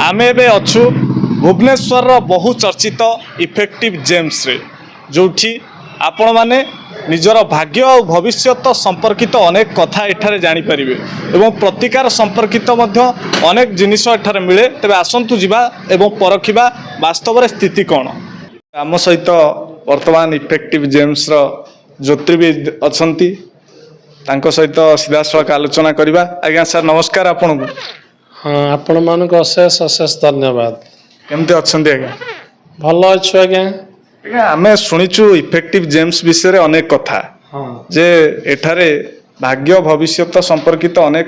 आमे एबे अछु भुवनेश्वर बहु चर्चित इफेक्टिव जेम्स रे जोठी आपण माने निजर भाग्य और भविष्य संपर्कित अनेक कथा एठारे जानी परिबे एवं प्रतिकार संपर्कित मध्य अनेक जिनिस एठारे मिले। तबे आसंतु जिबा एवं परखिबा वास्तव रे स्थिति कोन। आम सहित वर्तमान इफेक्टिव जेम्स रो ज्योतिर्विद अछंती तांको सहित सीधासळख आलोचना करिबा। आज्ञा सर नमस्कार आपन को। हाँ आपण मानक अशेष अशेष धन्यवाद। केमते अछंती आज्ञा? भल अच्छु आज्ञा। आज्ञा आमे सुनिचु इफेक्टिव जेम्स विषय रे अनेक कथा जे एठारे भाग्य भविष्य संपर्कित अनेक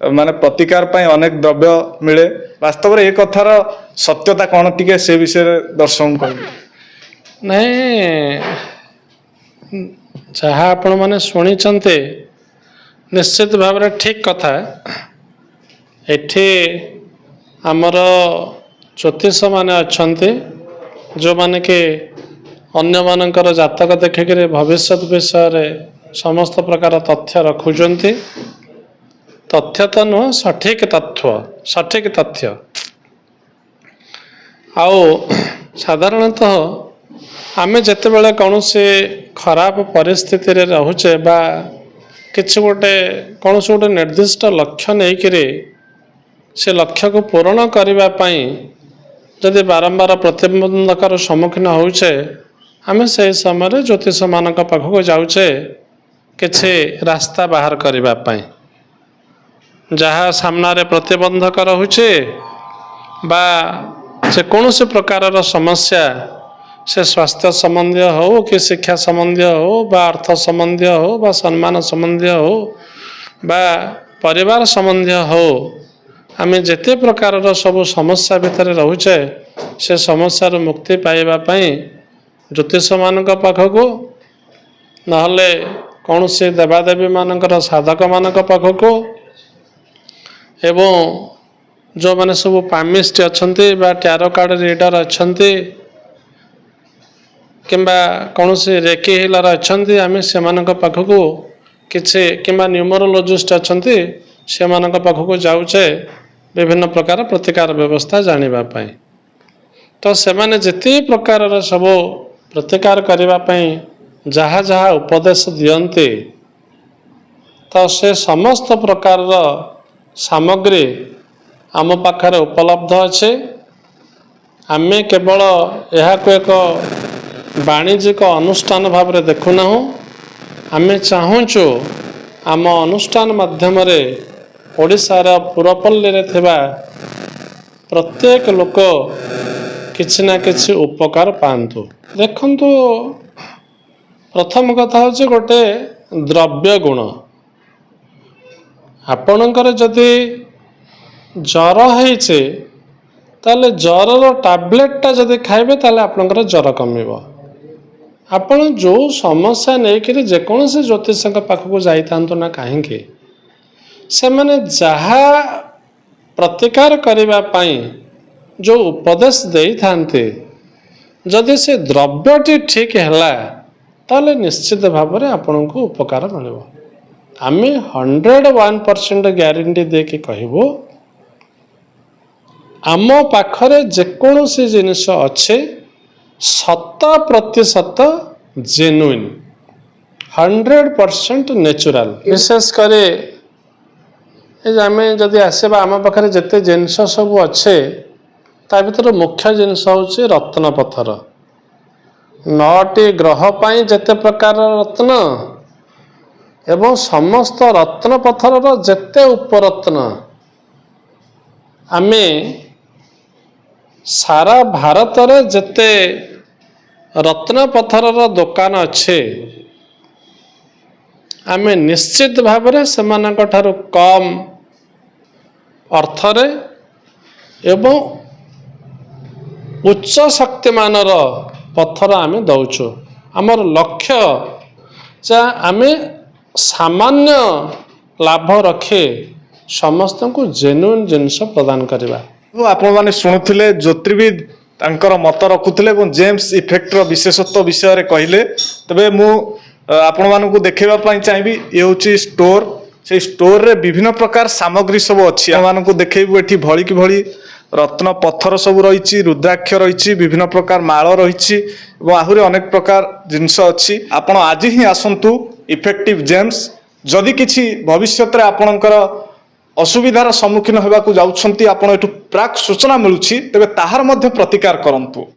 माने प्रतिकार पय अनेक द्रव्य मिले। वास्तव रे ए कथार सत्यता कोन टिके से विषय रे दर्शक कर नहीं जहाँ आपण माने सुनी चंते निश्चित भाव रे ठीक कथा। एठी आमर ज्योतिष माने अच्छन्ते जो माने के अन्य मानकर जातक देखिक भविष्य विषय रे समस्त प्रकार तथ्य रखुचंती। तथ्य तो नुह सठिक तथ्य आओ साधारणतः आमे जेते बेले कौन से खराब परिस्थिति रे रहुचे बा किछि गोटे कौन से गोटे निर्दिष्ट लक्ष्य नहीं करे से लक्ष्य को पूर्ण करने पाई जदि बारंबार प्रतिबंधकर सम्मुखीन होउचे आमे से समय ज्योतिष मानक पाखक जाउचे किछि रास्ता बाहर करने पाई। जहाँ सामने प्रतिबंधक रहुचे बा से कौन से प्रकार समस्या से स्वास्थ्य संबंधी हो कि शिक्षा संबंधी हो बा अर्थ संबंधी हो बा सम्मान संबंधी हो बा परिवार संबंधी हो आमे जेते प्रकार सब समस्या भितर रहुचे से समस्या मुक्ति पाइबा पई ज्योतिष मानक पाखक नहले कौन से देवादेवी मानकर साधक मानक पाखक एवं जो माने सब पामिस्ट अच्छन्ति बा टैरो कार्ड रीडर अच्छन्ति किंबा कौन से रेकी हिलर अच्छन्ति आमे से मानक पाखक किछि किंबा न्यूमरोलॉजिस्ट अच्छन्ति से मानक पाखक जाउचे विभिन्न प्रकार प्रतिकार व्यवस्था जानिबा पाई। तो से माने जेते प्रकार सब प्रतिकार करिबा पाई जहाँ जहाँ उपदेश दियन्ते तो से समस्त प्रकार सामग्री आम पाखरे उपलब्ध अच्छे। आमे केवल यह एक वाणिज्यिक अनुष्ठान भाव में देखुना आमे चाहूँ आम अनुष्ठान माध्यम ओडिशार पुरपल्ली रे थिबा प्रत्येक लोक किछि ना किछि उपकार पांतु। देखंतु प्रथम कथा होचे गोटे द्रव्य गुण। आपणकर जदि जर होइछे ताले जरर टैबलेटटा जदि खाइबे ताले आपणकर जर कमिबो। आपण जो समस्या नहीं कि जेकोसी ज्योतिष पाखक जाइथांतु ना कहीं से माने जहाँ प्रतिकार करने पाई जो उपदेश देई थांते जदि से द्रव्यटी ठीक है ताले निश्चित भाव में आपण को उपकार मिलिबो। आमे 101% ग्यारंटी दे के कहबो आम पाखरे जेकोसी जिनिस अच्छे 100% जेन्युइन 100% नेचुरल। विशेष करे आमे जदि आसबा आम पाखरे जेते जिनिस सब अच्छे ता भीतर मुख्य जिनिस होची रत्न पत्थर। 9टी ग्रह पाई जेते प्रकार रत्न एवं समस्त रत्न पत्थर जेते उपरत्न आमे सारा भारत रे जेते रत्न पत्थर दुकान अच्छे आमे निश्चित भाव में सेमानक ठारू कम अर्थरे एवं उच्च शक्तिमानर पत्थर आमे दौचु। आमर लक्ष्य जा आमे सामान्य लाभ रखे समस्त को जेन्युइन जिनिस प्रदान करवा। आपण माने शुणुथिले ज्योतिर्विद तांकर मत रखुथिले एवं जेम्स इफेक्टर विशेषत्व विषय रे कहिले। तबे मु आपण मानकु देखैबा पई चाहिबी ए होची स्टोर से स्टोर रे विभिन्न प्रकार सामग्री सब अच्छी मानकु देखैबु एठी भଳି कि भଳି रत्न पत्थर सब रही रुद्राक्ष रही विभिन्न प्रकार माल रही आहरी अनेक प्रकार जिनस अच्छी आपण आज ही आसतु इफेक्टिव जेम्स जदि किछि भविष्य में आपणकर असुविधार सम्मुखीन होगा जाऊँगी आपण एठू प्राक सूचना मिलूँ तेबे ताहार मध्य प्रतिकार करंतु।